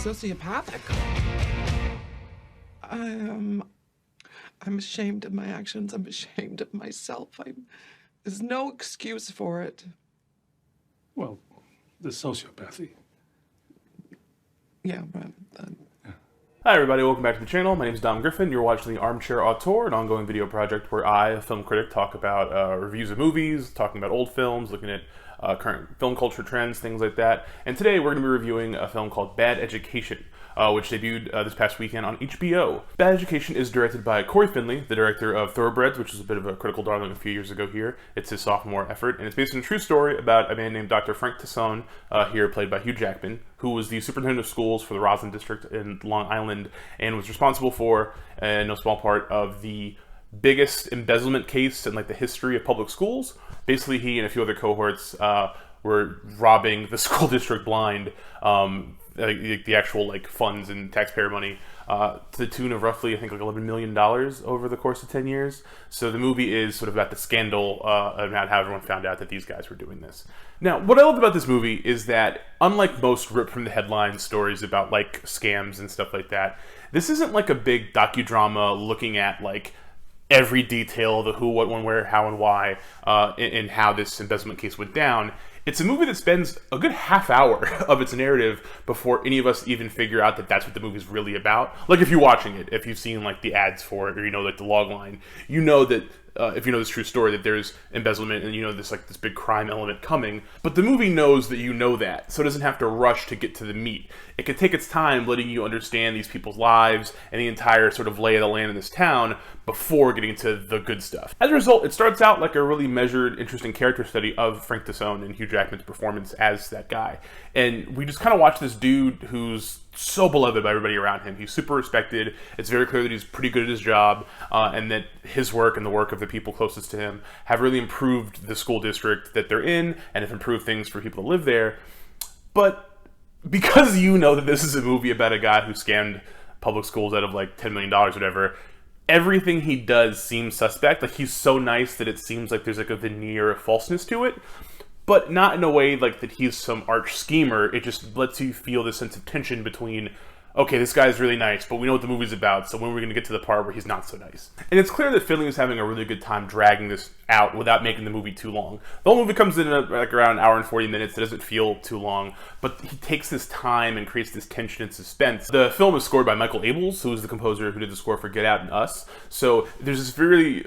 sociopathic. I'm ashamed of my actions. I'm ashamed of myself. There's no excuse for it. Well, the sociopathy. Yeah, but... Hi everybody, welcome back to the channel. My name is Dom Griffin. You're watching the Armchair Auteur, an ongoing video project where I, a film critic, talk about reviews of movies, talking about old films, looking at current film culture trends, things like that. And today we're going to be reviewing a film called Bad Education, which debuted this past weekend on HBO. Bad Education is directed by Cory Finley, the director of Thoroughbreds, which was a bit of a critical darling a few years ago here. It's his sophomore effort, and it's based on a true story about a man named Dr. Frank Tassone, here played by Hugh Jackman, who was the superintendent of schools for the Roslyn district in Long Island, and was responsible for, in no small part, of the biggest embezzlement case in like the history of public schools. Basically, he and a few other cohorts were robbing the school district blind, the actual like funds and taxpayer money, to the tune of roughly, I think, like $11 million over the course of 10 years. So the movie is sort of about the scandal about how everyone found out that these guys were doing this. Now, what I loved about this movie is that, unlike most ripped from the headlines stories about like scams and stuff like that, this isn't like a big docudrama looking at like every detail of the who, what, when, where, how, and why, and how this embezzlement case went down. It's a movie that spends a good half hour of its narrative before any of us even figure out that that's what the movie's really about. Like, if you're watching it, if you've seen like the ads for it, or you know, like the log line, you know that if you know this true story, that there's embezzlement and you know this like this big crime element coming. But the movie knows that you know that, so it doesn't have to rush to get to the meat. It can take its time letting you understand these people's lives and the entire sort of lay of the land in this town before getting to the good stuff. As a result, it starts out like a really measured, interesting character study of Frank Tassone and Hugh Jackman's performance as that guy. And we just kind of watch this dude who's so beloved by everybody around him. He's super respected. It's very clear that he's pretty good at his job, and that his work and the work of the people closest to him have really improved the school district that they're in and have improved things for people to live there. But because you know that this is a movie about a guy who scammed public schools out of like $10 million or whatever, everything he does seems suspect. Like, he's so nice that it seems like there's like a veneer of falseness to it, but not in a way like that he's some arch schemer. It just lets you feel this sense of tension between, okay, this guy's really nice, but we know what the movie's about, so when are we going to get to the part where he's not so nice? And it's clear that Finley was having a really good time dragging this out without making the movie too long. The whole movie comes in at like around an hour and 40 minutes. It doesn't feel too long, but he takes this time and creates this tension and suspense. The film is scored by Michael Abels, who is the composer who did the score for Get Out and Us. So there's this really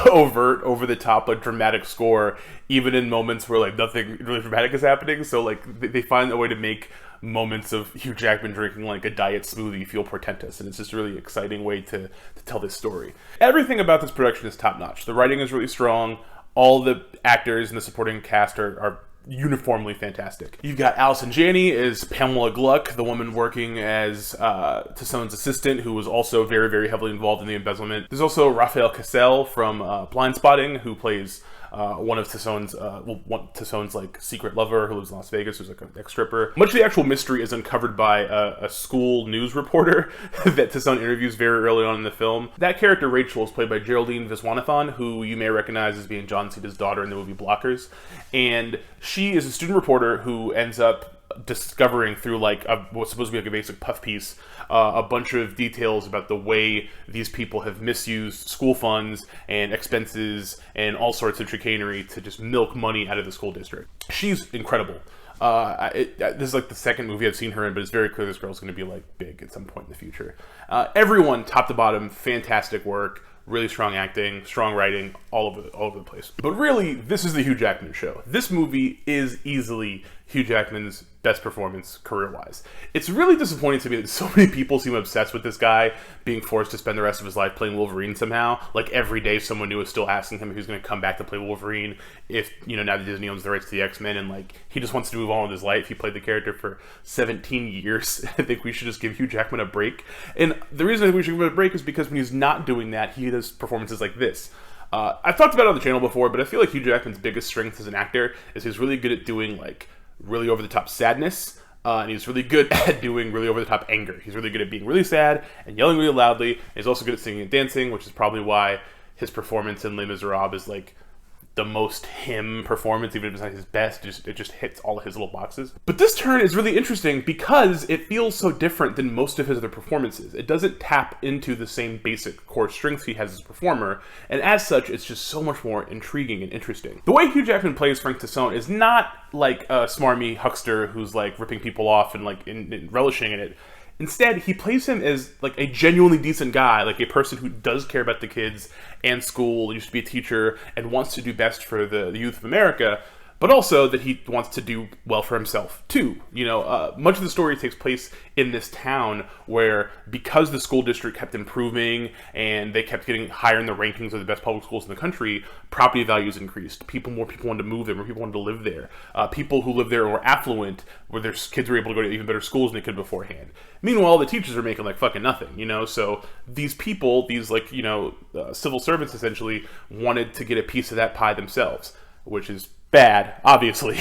overt, over-the-top, like dramatic score, even in moments where like nothing really dramatic is happening. So like they find a way to make moments of Hugh Jackman drinking like a diet smoothie feel portentous, and it's just a really exciting way to tell this story. Everything about this production is top-notch. The writing is really strong. All the actors and the supporting cast are uniformly fantastic. You've got Alison Janney as Pamela Gluck, the woman working as Tassone's assistant, who was also very, very heavily involved in the embezzlement. There's also Rafael Casal from Blindspotting, who plays one of Tassone's like secret lover who lives in Las Vegas, who's like an ex-stripper. Much of the actual mystery is uncovered by a school news reporter that Tassone interviews very early on in the film. That character, Rachel, is played by Geraldine Viswanathan, who you may recognize as being John Cena's daughter in the movie Blockers. And she is a student reporter who ends up discovering through like what's supposed to be like a basic puff piece a bunch of details about the way these people have misused school funds and expenses and all sorts of chicanery to just milk money out of the school district. She's incredible. This is like the second movie I've seen her in, but it's very clear this girl's going to be like big at some point in the future. Everyone, top to bottom, fantastic work. Really strong acting, strong writing, all over the place. But really, this is the Hugh Jackman show. This movie is easily Hugh Jackman's best performance career-wise. It's really disappointing to me that so many people seem obsessed with this guy being forced to spend the rest of his life playing Wolverine somehow. Like, every day someone new is still asking him if he's going to come back to play Wolverine, if, you know, now that Disney owns the rights to the X-Men, and like, he just wants to move on with his life. He played the character for 17 years. I think we should just give Hugh Jackman a break. And the reason I think we should give him a break is because when he's not doing that, he does performances like this. I've talked about it on the channel before, but I feel like Hugh Jackman's biggest strength as an actor is he's really good at doing like really over-the-top sadness, and he's really good at doing really over-the-top anger. He's really good at being really sad and yelling really loudly. And he's also good at singing and dancing, which is probably why his performance in Les Miserables is like the most him performance, even if it's not his best. It just hits all of his little boxes. But this turn is really interesting because it feels so different than most of his other performances. It doesn't tap into the same basic core strengths he has as a performer, and as such, it's just so much more intriguing and interesting. The way Hugh Jackman plays Frank Tassone is not like a smarmy huckster who's like ripping people off and like relishing in it. Instead, he plays him as like a genuinely decent guy, like a person who does care about the kids and school, used to be a teacher, and wants to do best for the youth of America, but also that he wants to do well for himself too. You know, much of the story takes place in this town where, because the school district kept improving and they kept getting higher in the rankings of the best public schools in the country, property values increased. More people wanted to move there, more people wanted to live there. People who lived there were affluent, where their kids were able to go to even better schools than they could beforehand. Meanwhile, the teachers are making like fucking nothing, you know? So these people, these like, you know, civil servants essentially wanted to get a piece of that pie themselves, which is bad, obviously.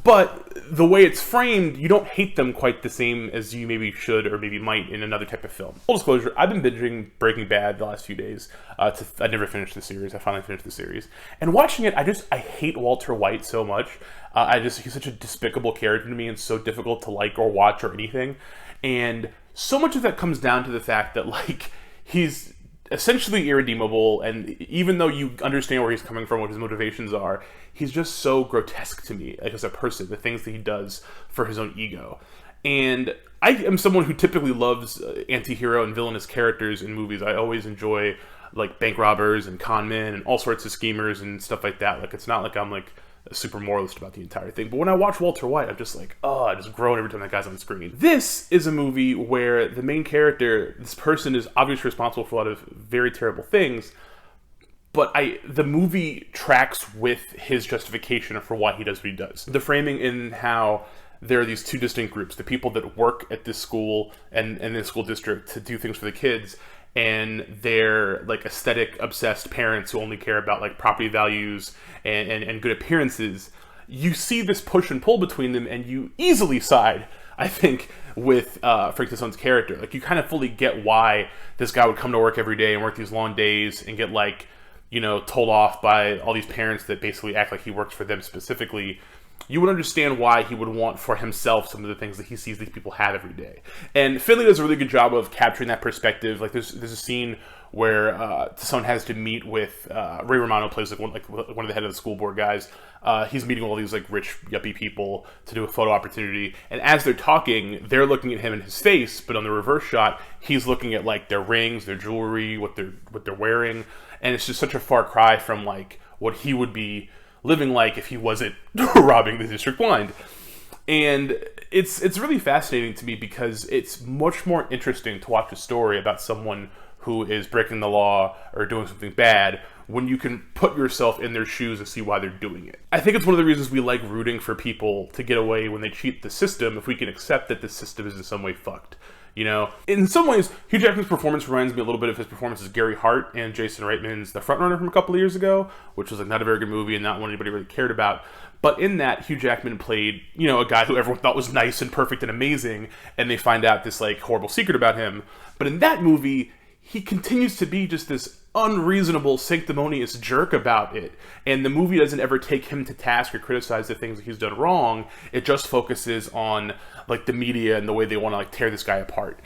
But the way it's framed, you don't hate them quite the same as you maybe should or maybe might in another type of film. Full disclosure, I've been binging Breaking Bad the last few days. I never finished the series. I finally finished the series. And watching it, I hate Walter White so much. He's such a despicable character to me and so difficult to like or watch or anything. And so much of that comes down to the fact that, like, he's essentially irredeemable, and even though you understand where he's coming from, what his motivations are, he's just so grotesque to me, like as a person, the things that he does for his own ego. And I am someone who typically loves anti-hero and villainous characters in movies. I always enjoy like bank robbers and con men and all sorts of schemers and stuff like that. Like, it's not like I'm like a super moralist about the entire thing, but when I watch Walter White, I'm just like, oh, I just groan every time that guy's on screen. This is a movie where the main character, this person, is obviously responsible for a lot of very terrible things, but the movie tracks with his justification for why he does what he does. The framing in how there are these two distinct groups, the people that work at this school and this school district to do things for the kids, and their like aesthetic obsessed parents who only care about like property values and good appearances. You see this push and pull between them, and you easily side, I think, with Frank Tassone's character. Like, you kind of fully get why this guy would come to work every day and work these long days and get, like, you know, told off by all these parents that basically act like he works for them specifically. You would understand why he would want for himself some of the things that he sees these people have every day. And Finley does a really good job of capturing that perspective. Like, there's a scene where Tassone has to meet with Ray Romano, plays like one of the head of the school board guys. He's meeting all these like rich yuppie people to do a photo opportunity, and as they're talking, they're looking at him in his face, but on the reverse shot, he's looking at like their rings, their jewelry, what they're wearing, and it's just such a far cry from like what he would be living like if he wasn't robbing the district blind. And it's really fascinating to me because it's much more interesting to watch a story about someone who is breaking the law or doing something bad when you can put yourself in their shoes and see why they're doing it. I think it's one of the reasons we like rooting for people to get away when they cheat the system, if we can accept that the system is in some way fucked. You know, in some ways, Hugh Jackman's performance reminds me a little bit of his performance as Gary Hart and Jason Reitman's The Frontrunner from a couple of years ago, which was like not a very good movie and not one anybody really cared about. But in that, Hugh Jackman played, you know, a guy who everyone thought was nice and perfect and amazing, and they find out this like horrible secret about him. But in that movie, he continues to be just this unreasonable, sanctimonious jerk about it. And the movie doesn't ever take him to task or criticize the things that he's done wrong. It just focuses on like the media and the way they want to like tear this guy apart.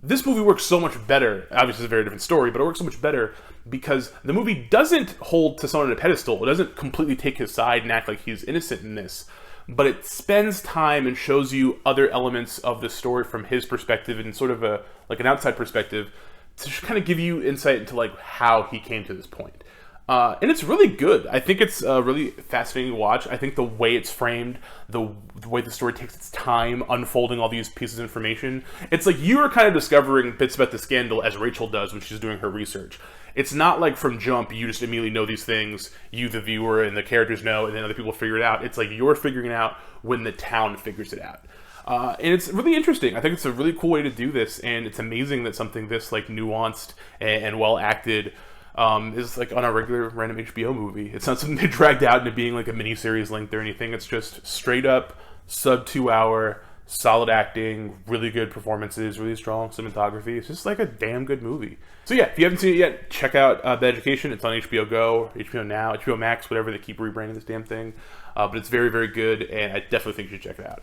This movie works so much better. Obviously, it's a very different story, but it works so much better because the movie doesn't hold Tassone on a pedestal. It doesn't completely take his side and act like he's innocent in this. But it spends time and shows you other elements of the story from his perspective and sort of like an outside perspective, to just kind of give you insight into like how he came to this point. And it's really good. I think it's really fascinating to watch. I think the way it's framed, the way the story takes its time unfolding all these pieces of information, it's like you are kind of discovering bits about the scandal as Rachel does when she's doing her research. It's not like from jump, you just immediately know these things, you the viewer and the characters know, and then other people figure it out. It's like you're figuring it out when the town figures it out. And it's really interesting. I think it's a really cool way to do this, and it's amazing that something this like nuanced and well acted is like on a regular random HBO movie. It's not something they dragged out into being like a miniseries length or anything. It's just straight up sub 2 hour solid acting, really good performances, really strong cinematography. It's just like a damn good movie. So yeah, if you haven't seen it yet, check out The Education. It's on HBO Go, HBO Now, HBO Max, whatever. They keep rebranding this damn thing. But it's very, very good, and I definitely think you should check it out.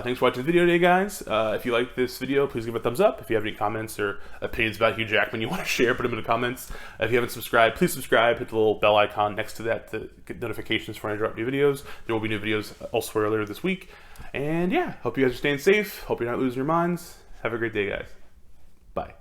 Thanks for watching the video today, guys. If you like this video, please give it a thumbs up. If you have any comments or opinions about Hugh Jackman you want to share, put them in the comments. If you haven't subscribed, please subscribe. Hit the little bell icon next to that to get notifications for when I drop new videos. There will be new videos elsewhere later this week. And yeah, hope you guys are staying safe. Hope you're not losing your minds. Have a great day, guys. Bye.